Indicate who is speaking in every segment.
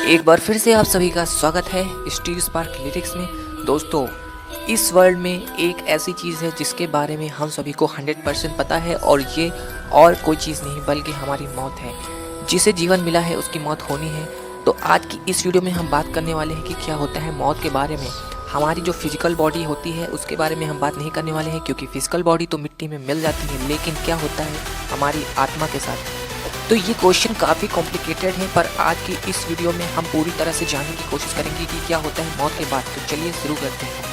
Speaker 1: एक बार फिर से आप सभी का स्वागत है स्टीव स्पार्क लिरिक्स में। दोस्तों, इस वर्ल्ड में एक ऐसी चीज़ है जिसके बारे में हम सभी को 100% पता है और ये और कोई चीज़ नहीं बल्कि हमारी मौत है। जिसे जीवन मिला है उसकी मौत होनी है। तो आज की इस वीडियो में हम बात करने वाले हैं कि क्या होता है मौत के बारे में। हमारी जो फिजिकल बॉडी होती है उसके बारे में हम बात नहीं करने वाले हैं, क्योंकि फिजिकल बॉडी तो मिट्टी में मिल जाती है, लेकिन क्या होता है हमारी आत्मा के साथ। तो ये क्वेश्चन काफ़ी कॉम्प्लिकेटेड है, पर आज की इस वीडियो में हम पूरी तरह से जानने की कोशिश करेंगे कि क्या होता है मौत के बाद। तो चलिए शुरू करते हैं।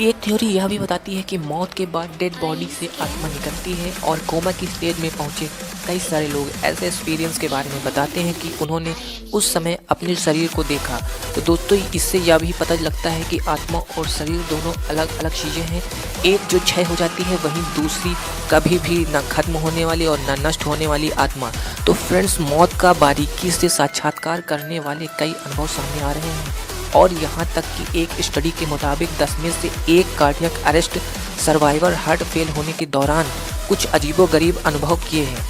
Speaker 1: एक थ्योरी यह भी बताती है कि मौत के बाद डेड बॉडी से आत्मा निकलती है, और कोमा की स्टेज में पहुंचे कई सारे लोग ऐसे एक्सपीरियंस के बारे में बताते हैं कि उन्होंने उस समय अपने शरीर को देखा। तो दोस्तों, इससे यह भी पता लगता है कि आत्मा और शरीर दोनों अलग अलग चीज़ें हैं। एक जो क्षय हो जाती है, वहीं दूसरी कभी भी न खत्म होने वाली और न नष्ट होने वाली आत्मा। तो फ्रेंड्स, मौत का बारीकी से साक्षात्कार करने वाले कई अनुभव सामने आ रहे हैं, और यहाँ तक कि एक स्टडी के मुताबिक 10 में से 1 cardiac arrest survivor heart fail होने के दौरान कुछ अजीबोगरीब अनुभव किए हैं।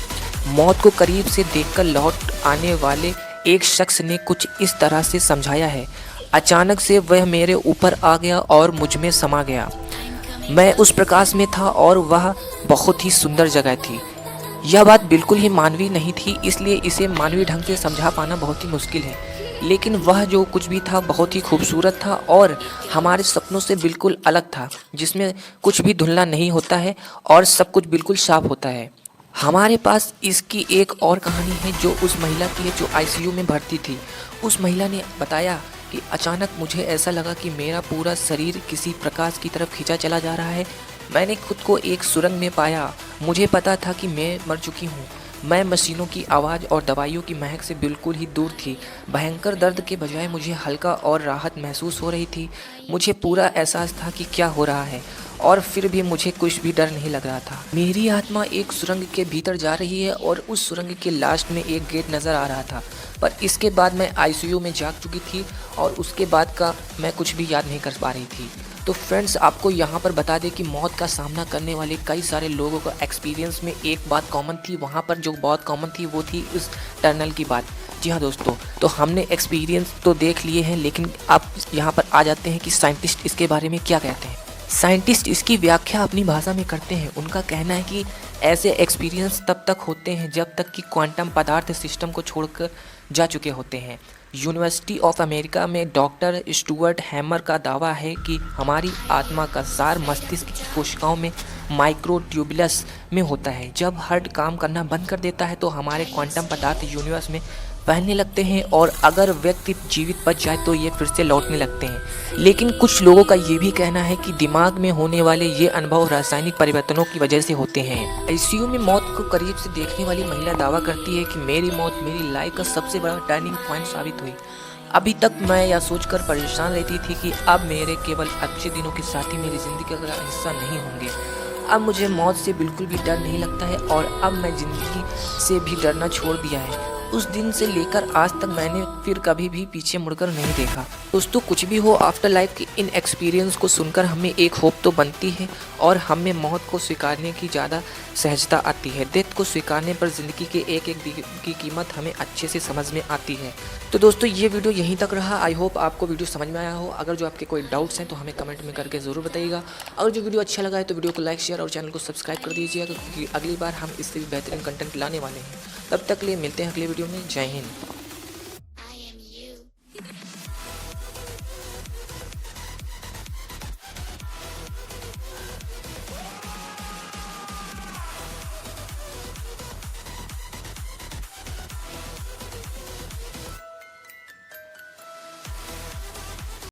Speaker 1: मौत को करीब से देखकर लौट आने वाले एक शख्स ने कुछ इस तरह से समझाया है: अचानक से वह मेरे ऊपर आ गया और मुझ में समा गया। मैं उस प्रकाश में था और वह बहुत ही सुंदर जगह थी। यह बात बिल्कुल ही मानवीय नहीं थी, इसलिए इसे मानवीय ढंग से समझा पाना बहुत ही मुश्किल है। लेकिन वह जो कुछ भी था बहुत ही खूबसूरत था और हमारे सपनों से बिल्कुल अलग था, जिसमें कुछ भी धुंधला नहीं होता है और सब कुछ बिल्कुल साफ होता है। हमारे पास इसकी एक और कहानी है जो उस महिला की है जो आईसीयू में भर्ती थी। उस महिला ने बताया कि अचानक मुझे ऐसा लगा कि मेरा पूरा शरीर किसी प्रकाश की तरफ खींचा चला जा रहा है। मैंने खुद को एक सुरंग में पाया। मुझे पता था कि मैं मर चुकी हूँ। मैं मशीनों की आवाज़ और दवाइयों की महक से बिल्कुल ही दूर थी। भयंकर दर्द के बजाय मुझे हल्का और राहत महसूस हो रही थी। मुझे पूरा एहसास था कि क्या हो रहा है, और फिर भी मुझे कुछ भी डर नहीं लग रहा था। मेरी आत्मा एक सुरंग के भीतर जा रही है और उस सुरंग के लास्ट में एक गेट नज़र आ रहा था। पर इसके बाद मैं आईसीयू में जाग चुकी थी और उसके बाद का मैं कुछ भी याद नहीं कर पा रही थी। तो फ्रेंड्स, आपको यहाँ पर बता दें कि मौत का सामना करने वाले कई सारे लोगों का एक्सपीरियंस में एक बात कॉमन थी। वहाँ पर जो बहुत कॉमन थी वो थी इस टनल की बात। जी हाँ दोस्तों, तो हमने एक्सपीरियंस तो देख लिए हैं, लेकिन अब यहाँ पर आ जाते हैं कि साइंटिस्ट इसके बारे में क्या कहते हैं। साइंटिस्ट इसकी व्याख्या अपनी भाषा में करते हैं। उनका कहना है कि ऐसे एक्सपीरियंस तब तक होते हैं जब तक कि क्वांटम पदार्थ सिस्टम को छोड़कर जा चुके होते हैं। यूनिवर्सिटी ऑफ अमेरिका में डॉक्टर स्टुअर्ट हैमर का दावा है कि हमारी आत्मा का सार मस्तिष्क की कोशिकाओं में माइक्रोट्यूबुलस में होता है। जब हार्ट काम करना बंद कर देता है तो हमारे क्वांटम पदार्थ यूनिवर्स में फैलने लगते हैं, और अगर व्यक्ति जीवित बच जाए तो ये फिर से लौटने लगते हैं। लेकिन कुछ लोगों का ये भी कहना है कि दिमाग में होने वाले ये अनुभव रासायनिक परिवर्तनों की वजह से होते हैं। आईसीयू में मौत को करीब से देखने वाली महिला दावा करती है कि मेरी मौत मेरी लाइफ का सबसे बड़ा टर्निंग पॉइंट साबित हुई। अभी तक मैं यह सोचकर परेशान रहती थी कि अब मेरे केवल अच्छे दिनों के साथी मेरी ज़िंदगी का हिस्सा नहीं होंगे। अब मुझे मौत से बिल्कुल भी डर नहीं लगता है, और अब मैं ज़िंदगी से भी डरना छोड़ दिया है। उस दिन से लेकर आज तक मैंने फिर कभी भी पीछे मुड़कर नहीं देखा। दोस्तों, कुछ भी हो, आफ्टर लाइफ के इन एक्सपीरियंस को सुनकर हमें एक होप तो बनती है, और हमें मौत को स्वीकारने की ज़्यादा सहजता आती है। डेथ को स्वीकारने पर ज़िंदगी के एक एक दिन की कीमत हमें अच्छे से समझ में आती है। तो दोस्तों, ये वीडियो यहीं तक रहा। आई होप आपको वीडियो समझ में आया हो। अगर जो आपके कोई डाउट्स हैं तो हमें कमेंट में करके ज़रूर बताइएगा। अगर जो वीडियो अच्छा लगा है तो वीडियो को लाइक, शेयर और चैनल को सब्सक्राइब कर दीजिएगा, क्योंकि अगली बार हम इससे भी बेहतरीन कंटेंट लाने वाले हैं। तब तक के लिए मिलते हैं अगले वीडियो में। जय हिंद।